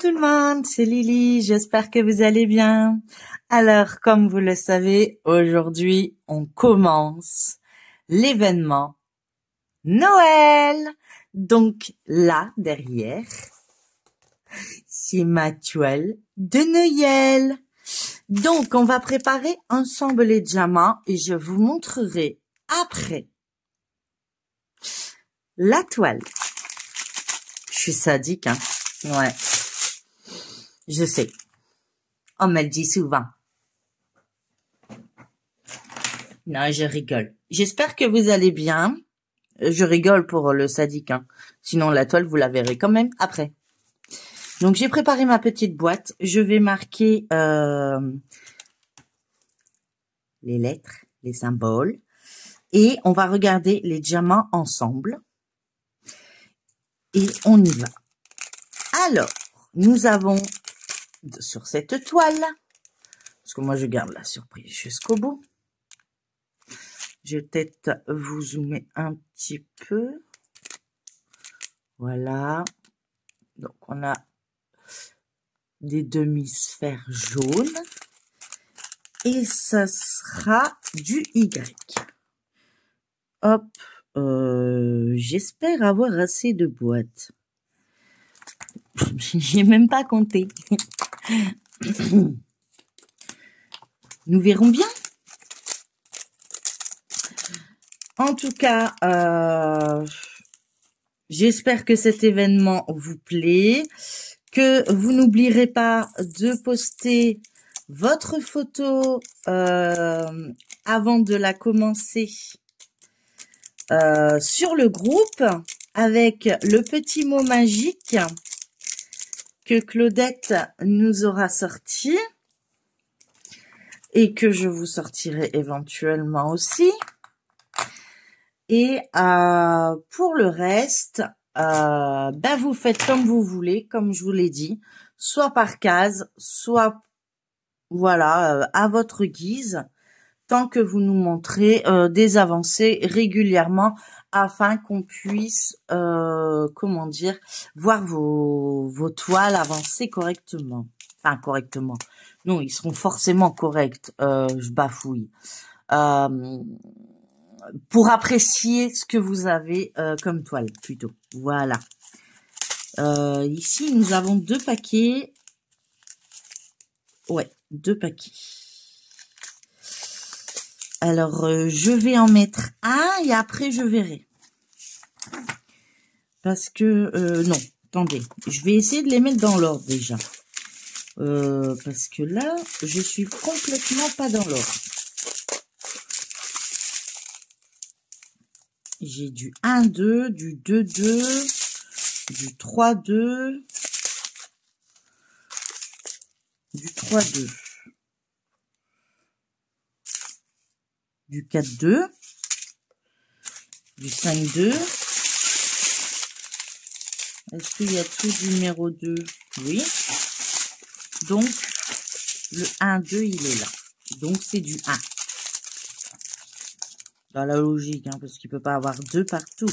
tout le monde, c'est Lily, j'espère que vous allez bien. Alors, comme vous le savez, aujourd'hui, on commence l'événement Noël. Donc là, derrière, c'est ma toile de Noël. Donc, on va préparer ensemble les diamants et je vous montrerai après la toile. Je suis sadique, hein. Ouais. Je sais. On me le dit souvent. Non, je rigole. J'espère que vous allez bien. Je rigole pour le sadique, hein. Sinon, la toile, vous la verrez quand même après. Donc, j'ai préparé ma petite boîte. Je vais marquer les lettres, les symboles. Et on va regarder les diamants ensemble. Et on y va. Alors, nous avons sur cette toile, parce que moi, je garde la surprise jusqu'au bout. Je vais peut-être vous zoomer un petit peu. Voilà. Donc, on a des demi-sphères jaunes. Et ça sera du Y. Hop. J'espère avoir assez de boîtes. J'ai même pas compté. Nous verrons bien. En tout cas, j'espère que cet événement vous plaît, que vous n'oublierez pas de poster votre photo avant de la commencer sur le groupe avec le petit mot magique que Claudette nous aura sorti et que je vous sortirai éventuellement aussi. Et pour le reste, vous faites comme vous voulez, comme je vous l'ai dit, soit par case, soit voilà, à votre guise, tant que vous nous montrez des avancées régulièrement afin qu'on puisse, comment dire, voir vos toiles avancer correctement. Enfin, correctement. Non, ils seront forcément corrects. Je bafouille. Pour apprécier ce que vous avez comme toile, plutôt. Voilà. Ici, nous avons 2 paquets. Ouais, 2 paquets. Alors, je vais en mettre un et après, je verrai. Parce que, non, attendez. Je vais essayer de les mettre dans l'ordre déjà. Parce que là, je suis complètement pas dans l'ordre. J'ai du 1-2, du 2-2, du 3-2, du 3-2, du 4-2, du 5-2. Est-ce qu'il y a tout du numéro 2? Oui. Donc, le 1-2, il est là. Donc, c'est du 1. Dans la logique, hein, parce qu'il peut pas avoir 2 partout.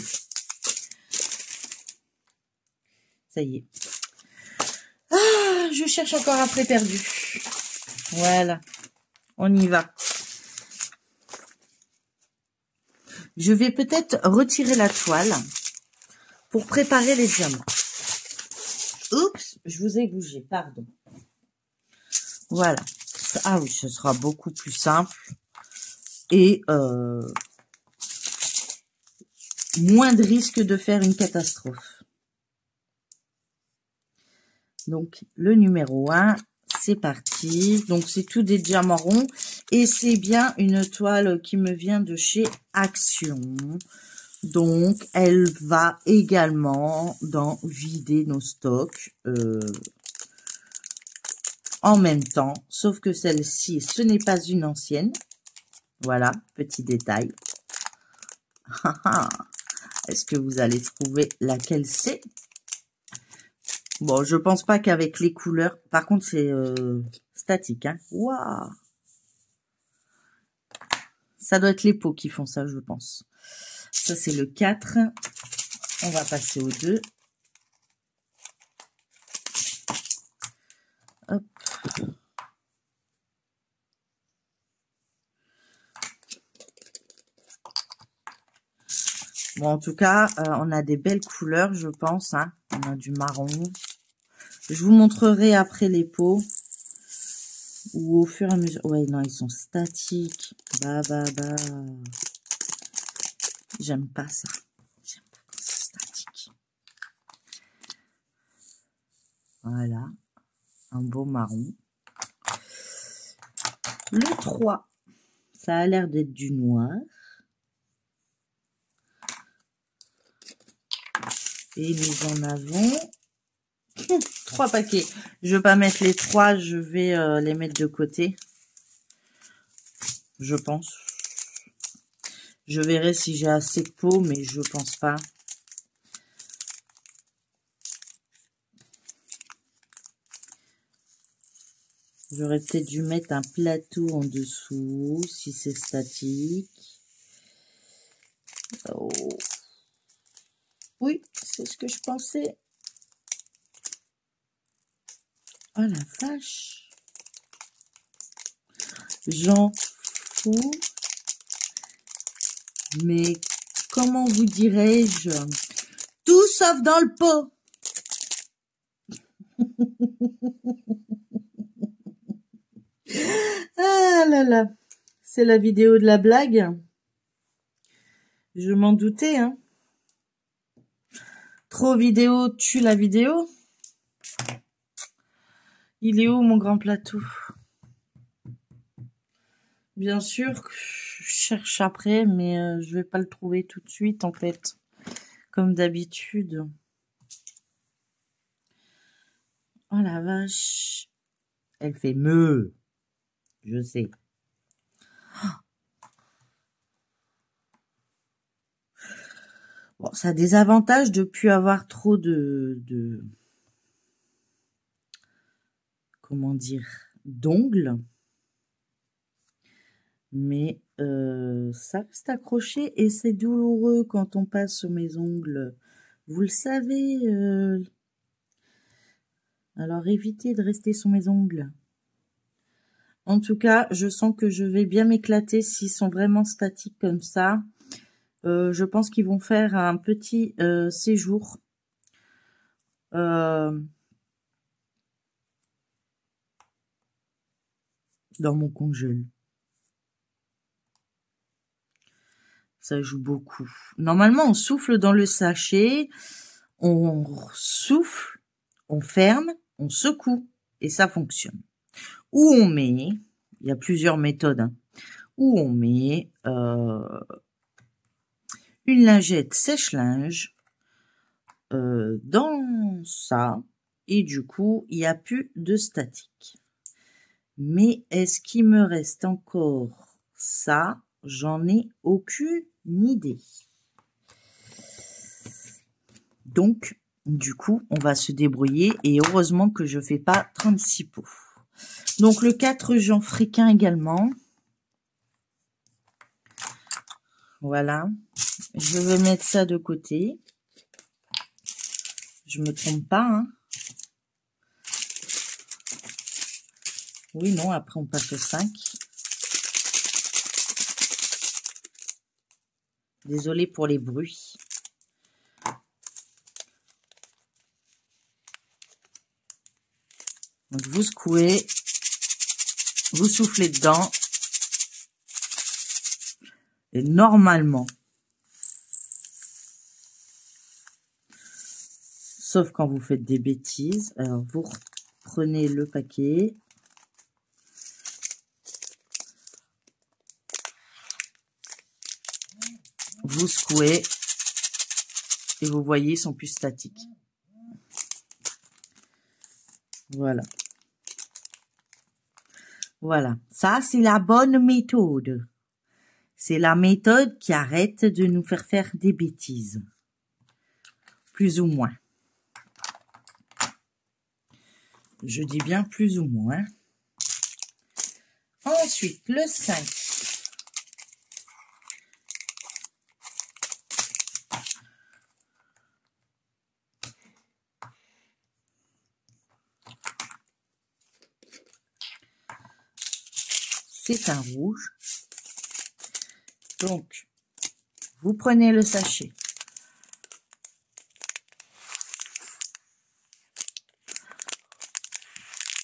Ça y est. Ah, je cherche encore après perdu. Voilà. On y va. Je vais peut-être retirer la toile pour préparer les diamants. Oups, je vous ai bougé, pardon. Voilà. Ah oui, ce sera beaucoup plus simple. Et moins de risque de faire une catastrophe. Donc, le numéro 1, c'est parti. Donc, c'est tout des diamants ronds. Et c'est bien une toile qui me vient de chez Action. Donc, elle va également dans vider nos stocks en même temps. Sauf que celle-ci, ce n'est pas une ancienne. Voilà, petit détail. Est-ce que vous allez trouver laquelle c'est? Bon, je pense pas qu'avec les couleurs... Par contre, c'est statique, hein. Waouh! Ça doit être les pots qui font ça, je pense. Ça, c'est le 4. On va passer au 2. Bon, en tout cas, on a des belles couleurs, je pense. Hein. On a du marron. Je vous montrerai après les pots. Ou au fur et à mesure. Ouais, non, ils sont statiques. Bah. J'aime pas ça. J'aime pas quand c'est statique. Voilà. Un beau marron. Le 3. Ça a l'air d'être du noir. Et nous en avons 3 paquets. Je vais pas mettre les 3, je vais les mettre de côté. Je pense. Je verrai si j'ai assez de pots, mais je pense pas. J'aurais peut-être dû mettre un plateau en dessous, si c'est statique. Oh. Oui, c'est ce que je pensais. Oh la vache. J'en fous. Mais comment vous dirais-je? Tout sauf dans le pot. Ah là là. C'est la vidéo de la blague. Je m'en doutais, hein. Trop vidéo tue la vidéo. Il est où mon grand plateau? Bien sûr, je cherche après, mais je vais pas le trouver tout de suite en fait, comme d'habitude. Oh la vache, elle fait meuh, je sais. Bon, ça a des avantages de plus avoir trop de comment dire, d'ongles. Mais ça reste accroché et c'est douloureux quand on passe sur mes ongles. Vous le savez. Alors évitez de rester sur mes ongles. En tout cas, je sens que je vais bien m'éclater s'ils sont vraiment statiques comme ça. Je pense qu'ils vont faire un petit séjour. Dans mon congèle. Ça joue beaucoup. Normalement, on souffle dans le sachet, on souffle, on ferme, on secoue, et ça fonctionne. Ou on met, il y a plusieurs méthodes, hein, où on met une lingette sèche-linge dans ça, et du coup, il n'y a plus de statique. Mais est-ce qu'il me reste encore ça? J'en ai aucune idée. Donc, du coup, on va se débrouiller et heureusement que je fais pas 36 pots. Donc, le 4 Jean Friquin également. Voilà. Je vais mettre ça de côté. Je me trompe pas, hein. Oui, non, après on passe au 5. Désolée pour les bruits. Donc vous secouez, vous soufflez dedans. Et normalement, sauf quand vous faites des bêtises, alors vous prenez le paquet. Vous secouez et vous voyez, ils sont plus statiques. Voilà. Voilà. Ça, c'est la bonne méthode. C'est la méthode qui arrête de nous faire des bêtises. Plus ou moins. Je dis bien plus ou moins. Ensuite, le 5. c'est un rouge. Donc, vous prenez le sachet.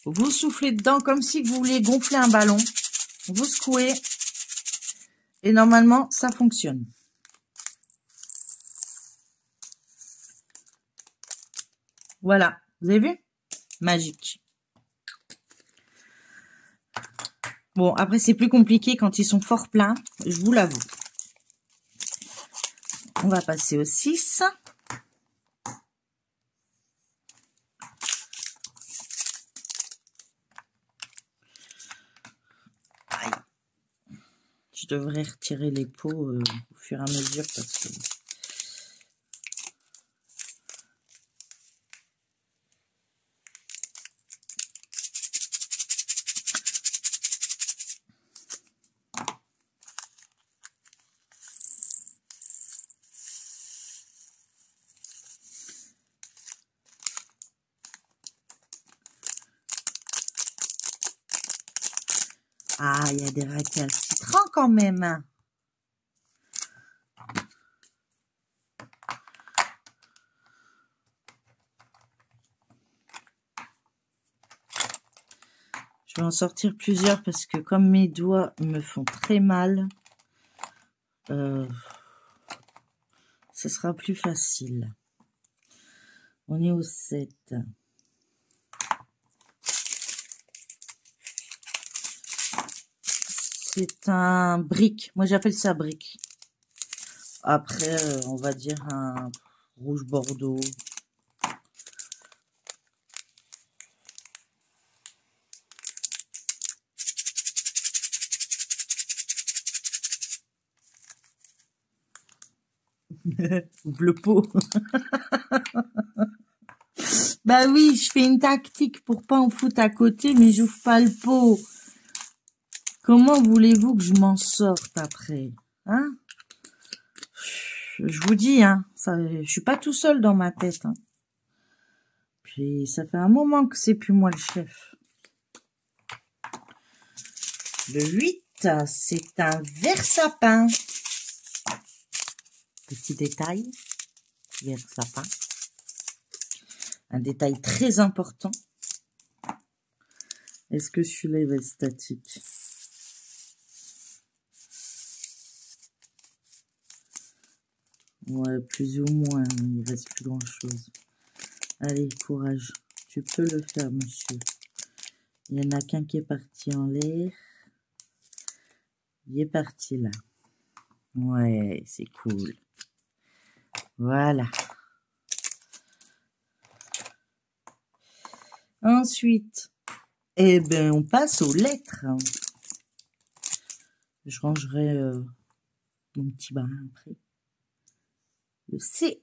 Vous soufflez dedans comme si vous vouliez gonfler un ballon. Vous secouez. Et normalement, ça fonctionne. Voilà. Vous avez vu? Magique. Bon, après, c'est plus compliqué quand ils sont fort pleins. Je vous l'avoue. On va passer au 6. Aïe. Je devrais retirer les pots au fur et à mesure parce que... Ah, il y a des récalcitrants quand même. Je vais en sortir plusieurs parce que comme mes doigts me font très mal, ce sera plus facile. On est au 7. C'est un brick. Moi, j'appelle ça brick. Après, on va dire un rouge bordeaux. Ouvre le pot. Bah oui, je fais une tactique pour pas en foutre à côté, mais j'ouvre pas le pot. Comment voulez-vous que je m'en sorte après? Hein? Je vous dis, hein, ça, je suis pas tout seul dans ma tête. Hein. Puis ça fait un moment que c'est plus moi le chef. Le 8, c'est un vert sapin. Petit détail, vert sapin. Un détail très important. Est-ce que celui-là va être statique? Ouais, plus ou moins, il reste plus grand chose. Allez, courage. Tu peux le faire, monsieur. Il y en a qu'un qui est parti en l'air. Il est parti là. Ouais, c'est cool. Voilà. Ensuite, eh ben, on passe aux lettres. Je rangerai mon petit brin après. Le C.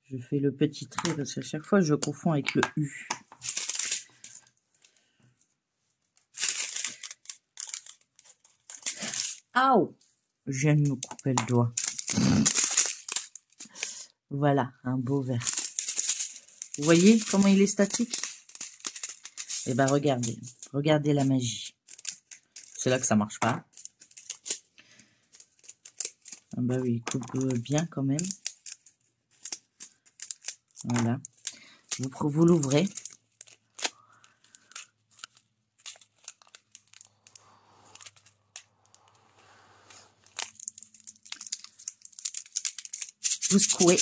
Je fais le petit trait parce qu'à chaque fois, je confonds avec le U. Aouh! Je viens de me couper le doigt. Voilà, un beau vert. Vous voyez comment il est statique? Eh ben, regardez. Regardez la magie. C'est là que ça marche pas. Ah bah oui, il coupe bien quand même. Voilà. Vous l'ouvrez. Vous secouez.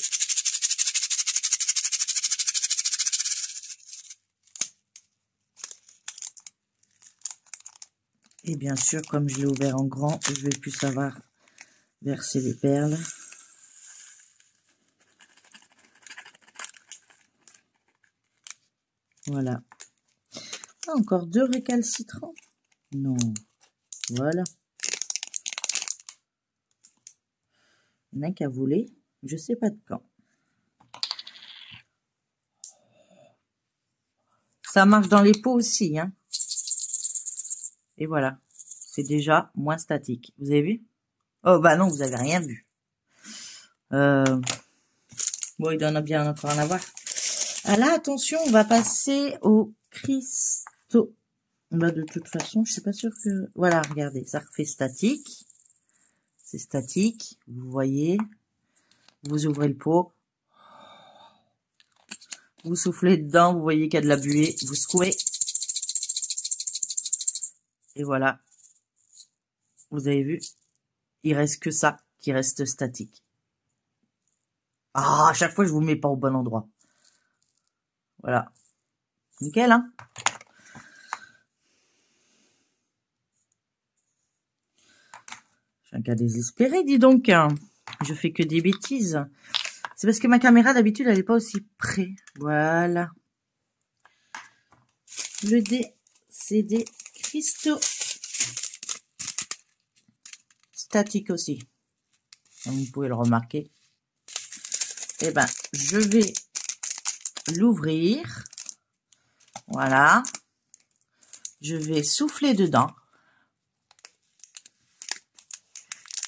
Et bien sûr, comme je l'ai ouvert en grand, je vais plus savoir verser les perles. Voilà. Ah, encore 2 récalcitrants. Non. Voilà. Il y en a qu'à voler. Je sais pas de quand. Ça marche dans les pots aussi, hein. Et voilà. C'est déjà moins statique. Vous avez vu? Oh, bah non, vous avez rien vu. Bon, il doit en a bien encore en avoir. Ah là, attention, on va passer au cristaux. Bah, de toute façon, je suis pas sûre que... Voilà, regardez, ça refait statique. C'est statique, vous voyez. Vous ouvrez le pot. Vous soufflez dedans, vous voyez qu'il y a de la buée. Vous secouez. Et voilà. Vous avez vu, il reste que ça qui reste statique. Ah, à chaque fois, je vous mets pas au bon endroit. Voilà. Nickel, hein? J'ai un cas désespéré, dis donc. Je fais que des bêtises. C'est parce que ma caméra, d'habitude, elle n'est pas aussi près. Voilà. Le dé, c'est des cristaux statiques aussi. Comme vous pouvez le remarquer. Eh ben, je vais l'ouvrir. Voilà. Je vais souffler dedans.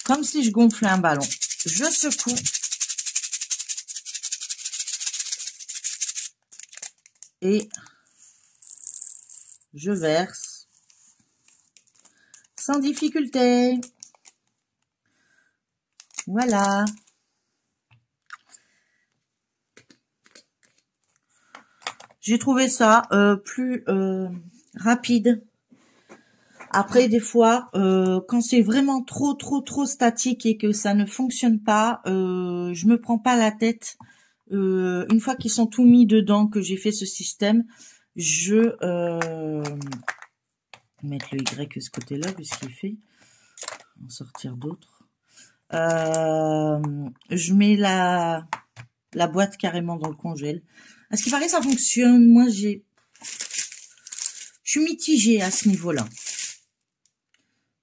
Comme si je gonflais un ballon. Je secoue. Et je verse sans difficulté. Voilà. J'ai trouvé ça plus rapide. Après, des fois, quand c'est vraiment trop statique et que ça ne fonctionne pas, je me prends pas la tête. Une fois qu'ils sont tout mis dedans, que j'ai fait ce système, je mettre le Y de ce côté-là, puisqu'il fait en sortir d'autres. Je mets la boîte carrément dans le congèle. À ce qui paraît, ça fonctionne. Moi, je suis mitigée à ce niveau-là.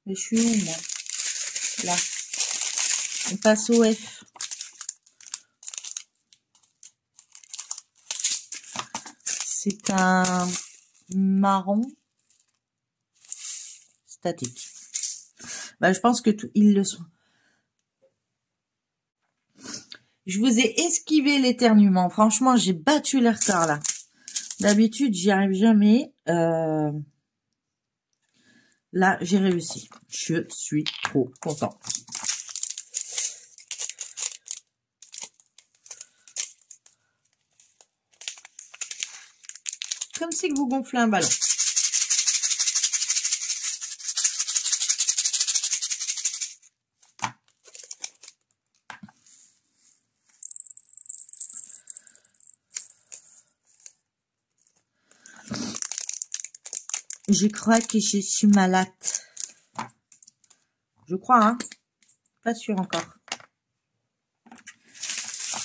Mais je suis où, moi? Là. On passe au F. C'est un marron statique. Bah, je pense que ils le sont. Je vous ai esquivé l'éternuement. Franchement, j'ai battu les retards là. D'habitude, j'y arrive jamais. Là, j'ai réussi. Je suis trop contente. Comme si vous gonflez un ballon. Je crois que je suis malade. Je crois, hein. Pas sûr encore.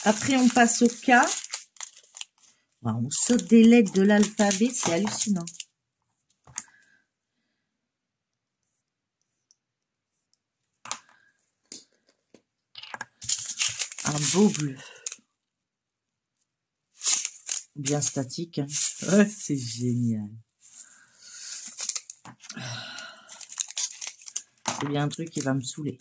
Après, on passe au K. On saute des lettres de l'alphabet, c'est hallucinant. Un beau bleu. Bien statique. Hein. Oh, c'est génial. C'est bien un truc qui va me saouler.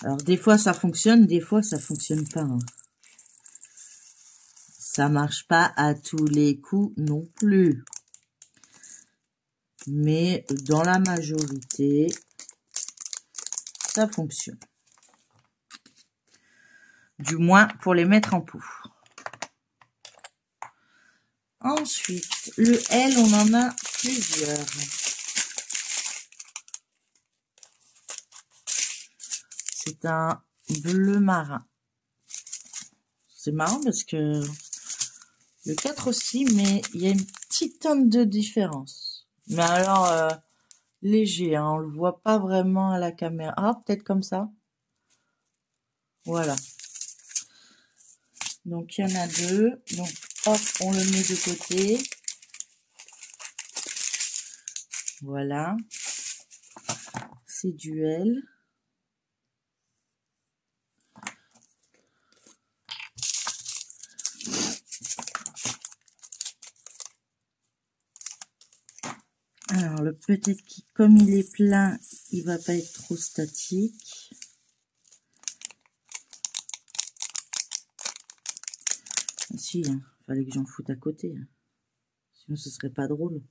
Alors, des fois, ça fonctionne, des fois, ça fonctionne pas. Hein. Ça marche pas à tous les coups non plus. Mais dans la majorité, ça fonctionne. Du moins, pour les mettre en pot. Ensuite, le L, on en a plusieurs. C'est un bleu marin. C'est marrant parce que le 4 aussi, mais il y a une petite teinte de différence. Mais alors, léger, hein, on le voit pas vraiment à la caméra. Ah, peut-être comme ça. Voilà. Donc, il y en a deux. Donc, hop, on le met de côté. Voilà. C'est du L. Alors, le peut-être qui, comme il est plein, il va pas être trop statique. Ah, si, hein, fallait que j'en foute à côté. Hein. Sinon, ce serait pas drôle.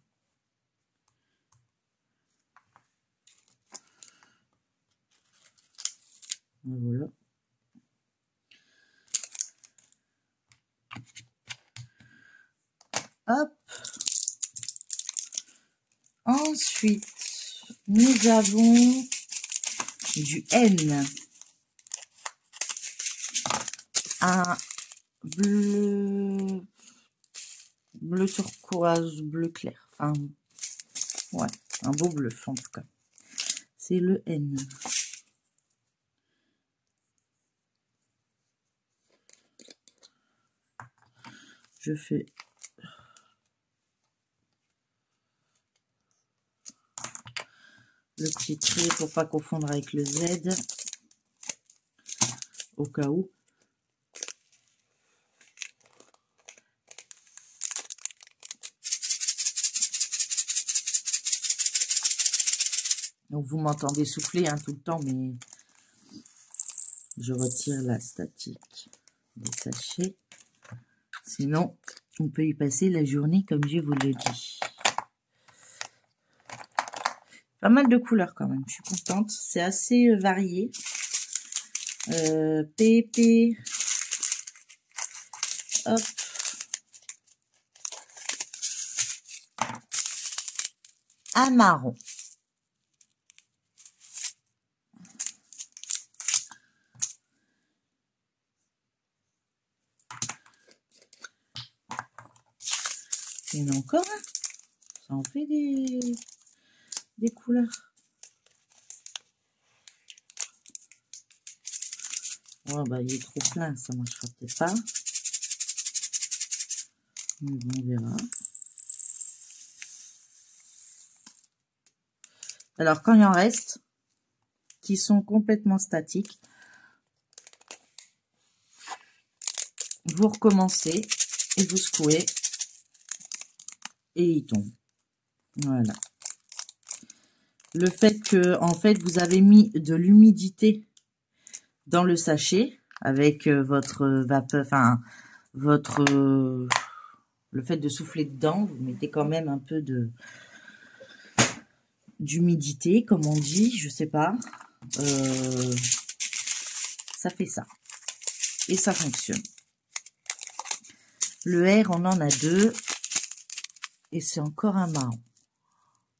Voilà. Hop. Ensuite, nous avons du N. Un bleu turquoise, bleu clair. Enfin, ouais, un beau bleu en tout cas. C'est le N. Je fais le petit trait pour pas confondre avec le Z. Au cas où. Donc vous m'entendez souffler hein, tout le temps, mais je retire la statique des sachets. Sinon, on peut y passer la journée comme je vous le dis. Pas mal de couleurs quand même, je suis contente. C'est assez varié. PP. Hop. Un marron. Il y en a encore un. Ça en fait des couleurs. Oh bah il est trop plein, ça marchera peut-être pas. On verra. Alors quand il en reste, qui sont complètement statiques, vous recommencez et vous secouez et il tombe. Voilà. Le fait que en fait vous avez mis de l'humidité dans le sachet avec votre vapeur, enfin votre le fait de souffler dedans, vous mettez quand même un peu d'humidité, comme on dit, je sais pas. Ça fait ça. Et ça fonctionne. Le R, on en a deux. Et c'est encore un marron.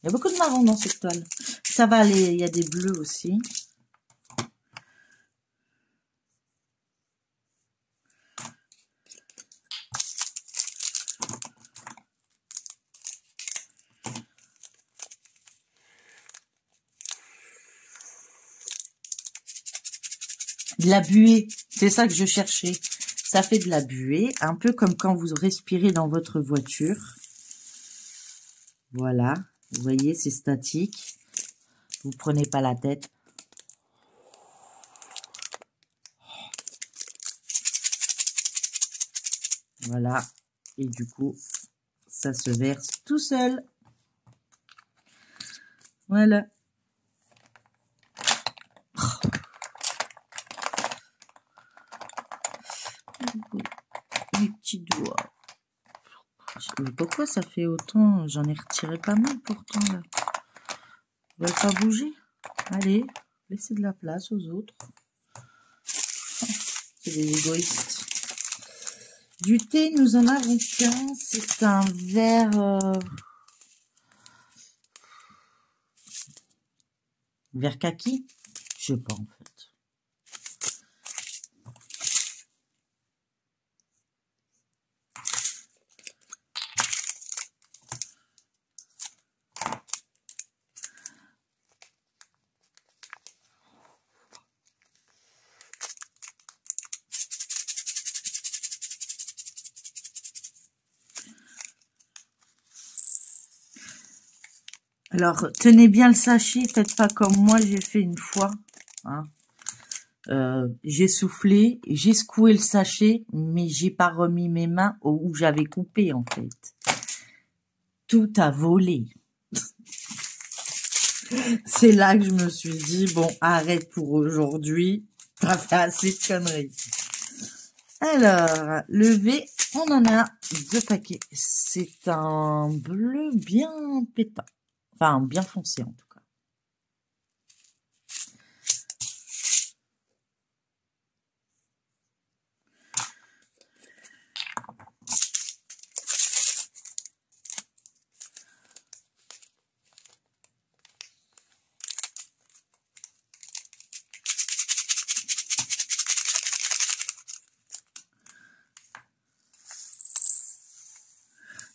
Il y a beaucoup de marron dans cette toile. Ça va aller, il y a des bleus aussi. De la buée, c'est ça que je cherchais. Ça fait de la buée, un peu comme quand vous respirez dans votre voiture. Voilà, vous voyez, c'est statique. Vous prenez pas la tête. Voilà, et du coup, ça se verse tout seul. Voilà. Mes petits doigts. Mais pourquoi ça fait autant? J'en ai retiré pas mal pourtant là. Ils veulent pas bouger? Allez, laissez de la place aux autres. C'est des égoïstes. Du thé, nous en avons qu'un. C'est un vert... vert kaki? Je sais pas en fait. Alors, tenez bien le sachet, faites pas comme moi, j'ai fait une fois. Hein. J'ai soufflé, j'ai secoué le sachet, mais j'ai pas remis mes mains où j'avais coupé en fait. Tout a volé. C'est là que je me suis dit, bon, arrête pour aujourd'hui. T'as fait assez de conneries. Alors, le V, on en a 2 paquets. C'est un bleu bien pétant. Enfin, bien foncé en tout cas.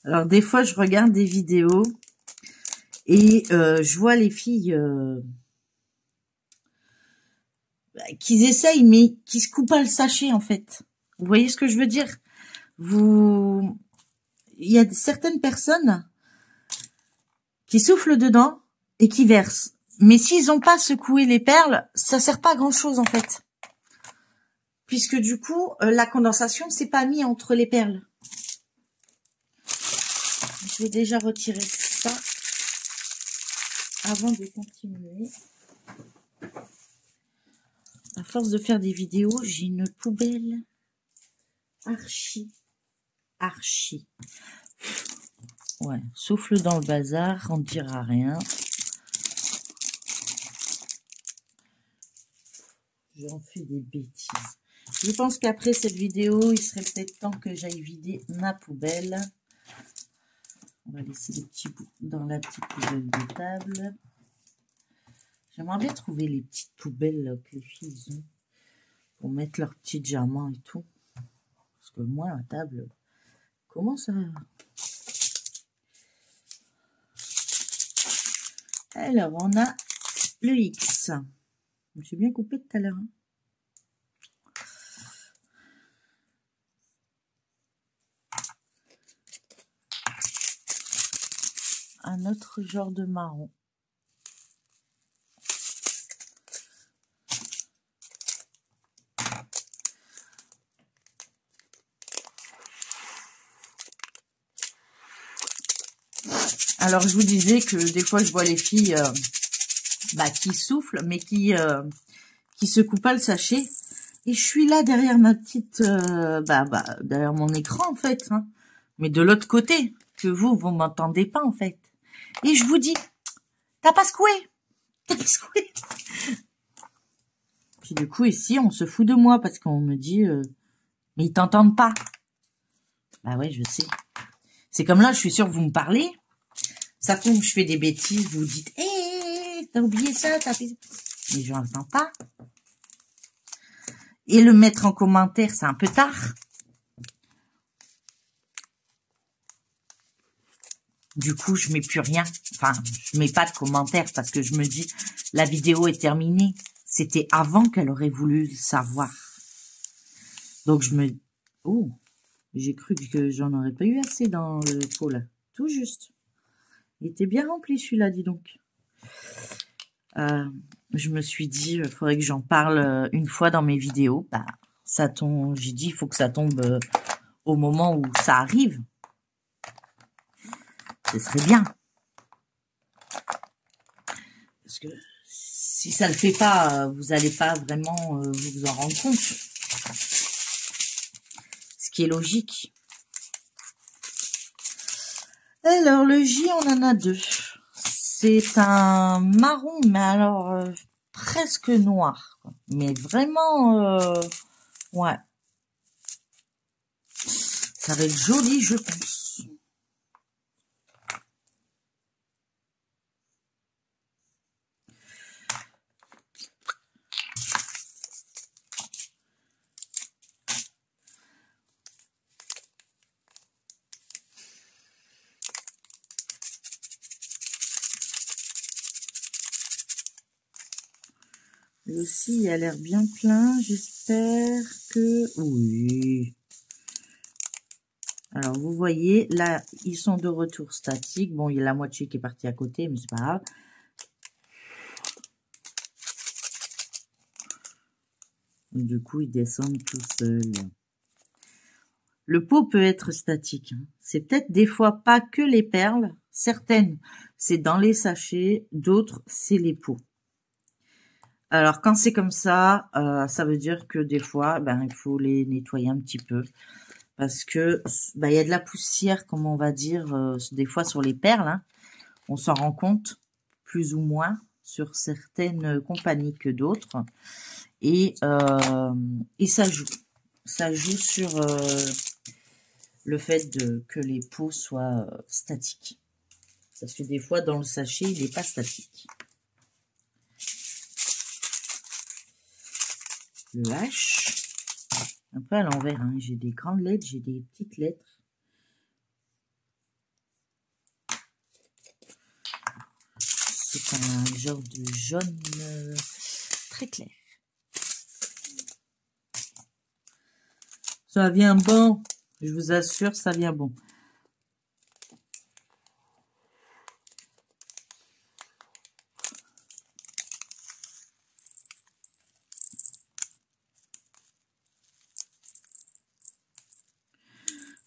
Alors, des fois, je regarde des vidéos et je vois les filles qui essayent, mais qui se coupent pas le sachet, en fait. Vous voyez ce que je veux dire? Il y a certaines personnes qui soufflent dedans et qui versent. Mais s'ils n'ont pas secoué les perles, ça sert pas à grand chose, en fait. Puisque du coup, la condensation s'est pas mise entre les perles. Je vais déjà retirer ça avant de continuer. À force de faire des vidéos, j'ai une poubelle archi. Ouais, souffle dans le bazar, on ne dira rien. J'en fais des bêtises. Je pense qu'après cette vidéo, il serait peut-être temps que j'aille vider ma poubelle. On va laisser les petits bouts dans la petite poubelle de table. J'aimerais bien trouver les petites poubelles là, que les filles ont pour mettre leurs petits diamants et tout. Parce que moi, à table, comment ça... Alors, on a le X. Je me suis bien coupé tout à l'heure. Hein. Un autre genre de marron. Alors, je vous disais que des fois, je vois les filles qui soufflent, mais qui se coupent pas le sachet. Et je suis là derrière ma petite... derrière mon écran, en fait. Hein. Mais de l'autre côté, que vous m'entendez pas, en fait. Et je vous dis, t'as pas secoué. T'as pas secoué. Puis du coup, ici, on se fout de moi parce qu'on me dit, mais ils t'entendent pas. Bah ouais, je sais. C'est comme là, je suis sûre que vous me parlez. Ça tombe, je fais des bêtises, vous dites, t'as oublié ça, t'as fait... Mais je n'entends pas. Et le mettre en commentaire, c'est un peu tard. Du coup, je mets plus rien. Enfin, je mets pas de commentaire parce que je me dis, la vidéo est terminée. C'était avant qu'elle aurait voulu le savoir. Donc, je me... Oh, j'ai cru que j'en aurais pas eu assez dans le pot, là. Tout juste. Il était bien rempli, celui-là, dis donc. Je me suis dit, il faudrait que j'en parle une fois dans mes vidéos. Bah, ça tombe... J'ai dit, il faut que ça tombe au moment où ça arrive. Ce serait bien. Parce que si ça le fait pas, vous n'allez pas vraiment vous en rendre compte. Ce qui est logique. Alors, le J, on en a 2. C'est un marron, mais alors presque noir. Quoi. Mais vraiment, ouais. Ça va être joli, je pense. Lui aussi, il a l'air bien plein. J'espère que... Oui. Alors, vous voyez, là, ils sont de retour statique. Bon, il y a la moitié qui est partie à côté, mais c'est pas grave. Et du coup, ils descendent tout seuls. Le pot peut être statique. Hein. C'est peut-être des fois pas que les perles. Certaines, c'est dans les sachets, d'autres, c'est les pots. Alors, quand c'est comme ça, ça veut dire que des fois, il faut les nettoyer un petit peu. Parce que il y a de la poussière, comme on va dire, des fois sur les perles. Hein. On s'en rend compte, plus ou moins, sur certaines compagnies que d'autres. Et ça joue. Ça joue sur le fait que les pots soient statiques. Parce que des fois, dans le sachet, il n'est pas statique. Le H, un peu à l'envers, hein. J'ai des grandes lettres, j'ai des petites lettres. C'est un genre de jaune très clair. Ça vient bon, je vous assure, ça vient bon.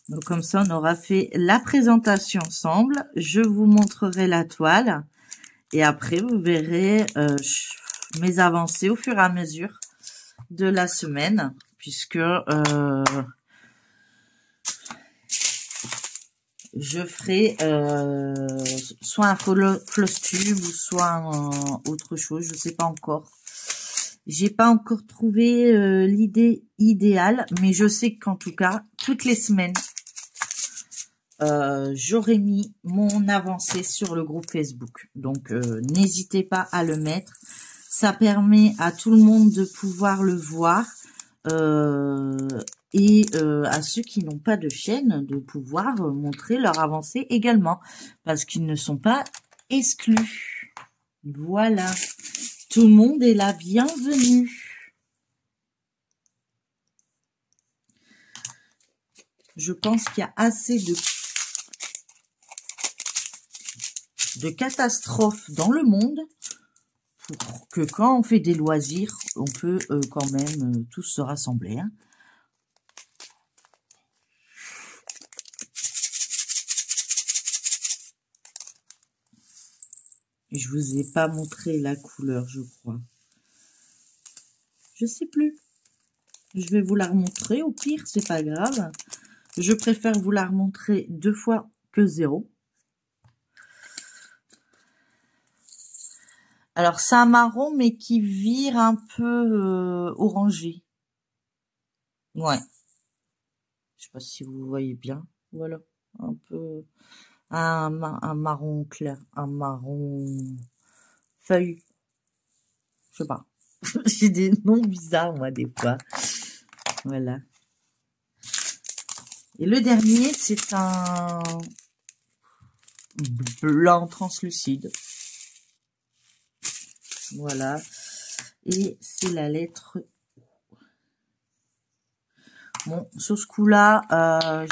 Donc comme ça, on aura fait la présentation ensemble. Je vous montrerai la toile. Et après, vous verrez mes avancées au fur et à mesure de la semaine. Puisque je ferai soit un floss tube ou soit autre chose. Je sais pas encore. J'ai pas encore trouvé l'idée idéale. Mais je sais qu'en tout cas, toutes les semaines, j'aurais mis mon avancée sur le groupe Facebook. Donc, n'hésitez pas à le mettre. Ça permet à tout le monde de pouvoir le voir. Et à ceux qui n'ont pas de chaîne, de pouvoir montrer leur avancée également. Parce qu'ils ne sont pas exclus. Voilà. Tout le monde est la bienvenue. Je pense qu'il y a assez de catastrophes dans le monde pour que quand on fait des loisirs, on peut quand même tous se rassembler. Hein. Je vous ai pas montré la couleur, je crois. Je sais plus. Je vais vous la remontrer. Au pire, c'est pas grave. Je préfère vous la remontrer 2 fois que 0. Alors, c'est un marron, mais qui vire un peu orangé. Ouais. Je sais pas si vous voyez bien. Voilà. Un peu... Un marron clair. Un marron feuille. Je sais pas. J'ai des noms bizarres, moi, des fois. Voilà. Et le dernier, c'est un blanc translucide. Voilà. Et c'est la lettre. Bon, sur ce coup-là,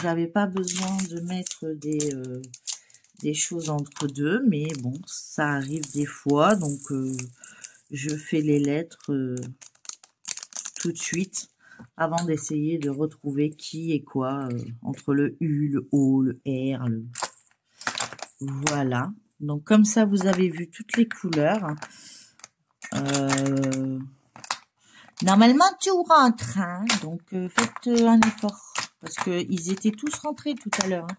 j'avais pas besoin de mettre des choses entre deux, mais bon, ça arrive des fois, donc je fais les lettres tout de suite avant d'essayer de retrouver qui et quoi entre le U, le O, le R, le... Voilà. Donc comme ça, vous avez vu toutes les couleurs. Normalement, tout rentre, hein, donc faites un effort, parce qu'ils étaient tous rentrés tout à l'heure. Hein.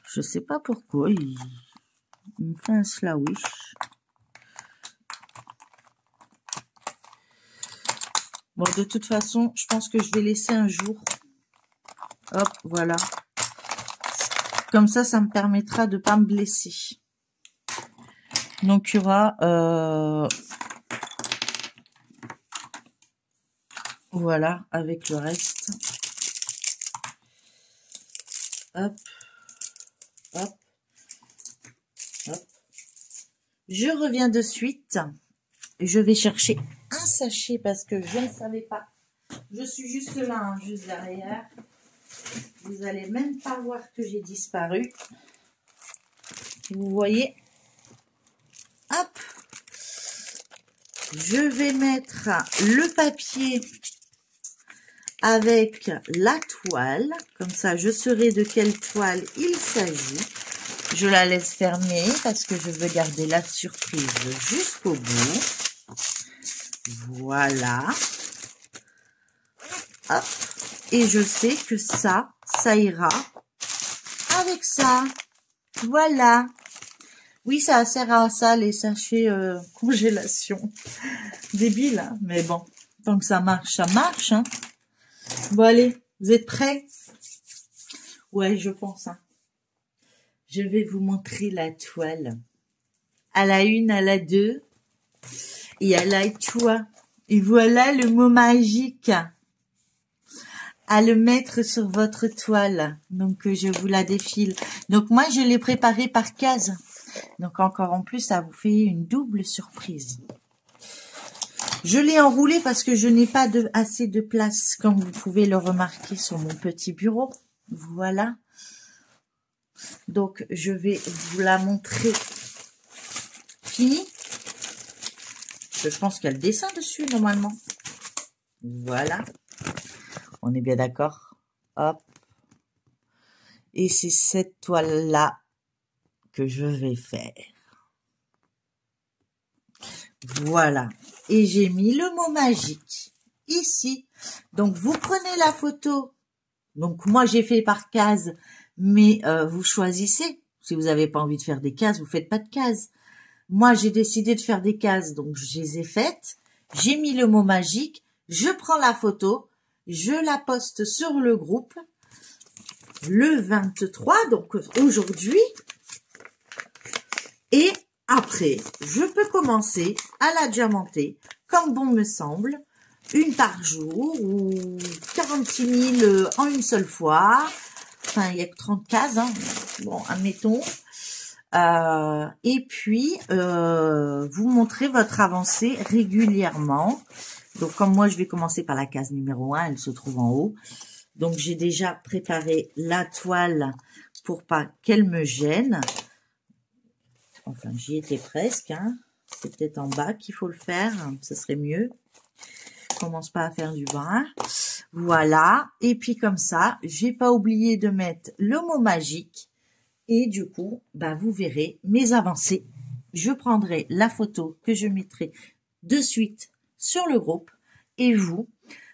Je sais pas pourquoi, il me fait un slawish. Bon, de toute façon, je pense que je vais laisser un jour. Hop, voilà. Comme ça, ça me permettra de ne pas me blesser. Donc, il y aura... voilà, avec le reste. Hop. Hop. Hop. Je reviens de suite. Je vais chercher un sachet parce que je ne savais pas. Je suis juste là, hein, juste derrière. Vous allez même pas voir que j'ai disparu. Vous voyez. Hop. Je vais mettre le papier avec la toile. Comme ça, je saurai de quelle toile il s'agit. Je la laisse fermer parce que je veux garder la surprise jusqu'au bout. Voilà. Hop. Et je sais que ça ira avec ça. Voilà. Oui, ça sert à ça, les sachets congélation. Débile, hein, mais bon. Tant que ça marche, hein. Bon, allez, vous êtes prêts? Ouais, je pense, hein. Je vais vous montrer la toile. À la 1, à la 2. Et à la 3. Et voilà le mot magique à le mettre sur votre toile. Donc, je vous la défile. Donc, moi, je l'ai préparé par case. Donc, encore en plus, ça vous fait une double surprise. Je l'ai enroulé parce que je n'ai pas assez de place, comme vous pouvez le remarquer sur mon petit bureau. Voilà. Donc, je vais vous la montrer finie. Je pense qu'il y a le dessin dessus, normalement. Voilà. On est bien d'accord. Hop. Et c'est cette toile-là que je vais faire. Voilà. Et j'ai mis le mot magique ici. Donc, vous prenez la photo. Donc, moi, j'ai fait par case, mais vous choisissez. Si vous n'avez pas envie de faire des cases, vous faites pas de cases. Moi, j'ai décidé de faire des cases, donc je les ai faites. J'ai mis le mot magique. Je prends la photo. Je la poste sur le groupe. Le 23, donc aujourd'hui. Et après, je peux commencer à la diamanter comme bon me semble, une par jour ou 46 000 en une seule fois. Enfin, il n'y a que 30 cases, hein. Bon, admettons. Et puis, vous montrez votre avancée régulièrement. Donc, comme moi, je vais commencer par la case numéro 1, elle se trouve en haut. Donc, j'ai déjà préparé la toile pour pas qu'elle me gêne. Enfin, j'y étais presque, hein. C'est peut-être en bas qu'il faut le faire, ce serait mieux. Commence pas à faire du bras. Voilà. Et puis comme ça, j'ai pas oublié de mettre le mot magique. Et du coup, bah, vous verrez mes avancées. Je prendrai la photo que je mettrai de suite sur le groupe. Et vous,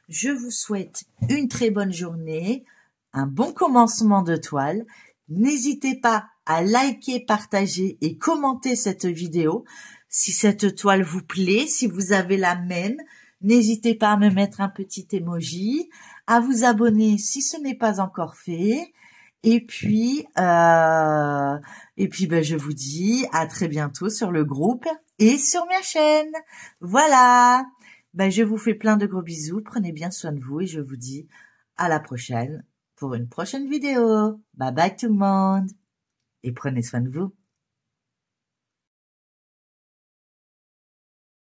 je vous souhaite une très bonne journée, un bon commencement de toile. N'hésitez pas à liker, partager et commenter cette vidéo. Si cette toile vous plaît, si vous avez la même, n'hésitez pas à me mettre un petit emoji, à vous abonner si ce n'est pas encore fait. Et puis, ben, je vous dis à très bientôt sur le groupe et sur ma chaîne. Voilà. Ben, je vous fais plein de gros bisous. Prenez bien soin de vous et je vous dis à la prochaine pour une prochaine vidéo. Bye bye tout le monde. Et prenez soin de vous.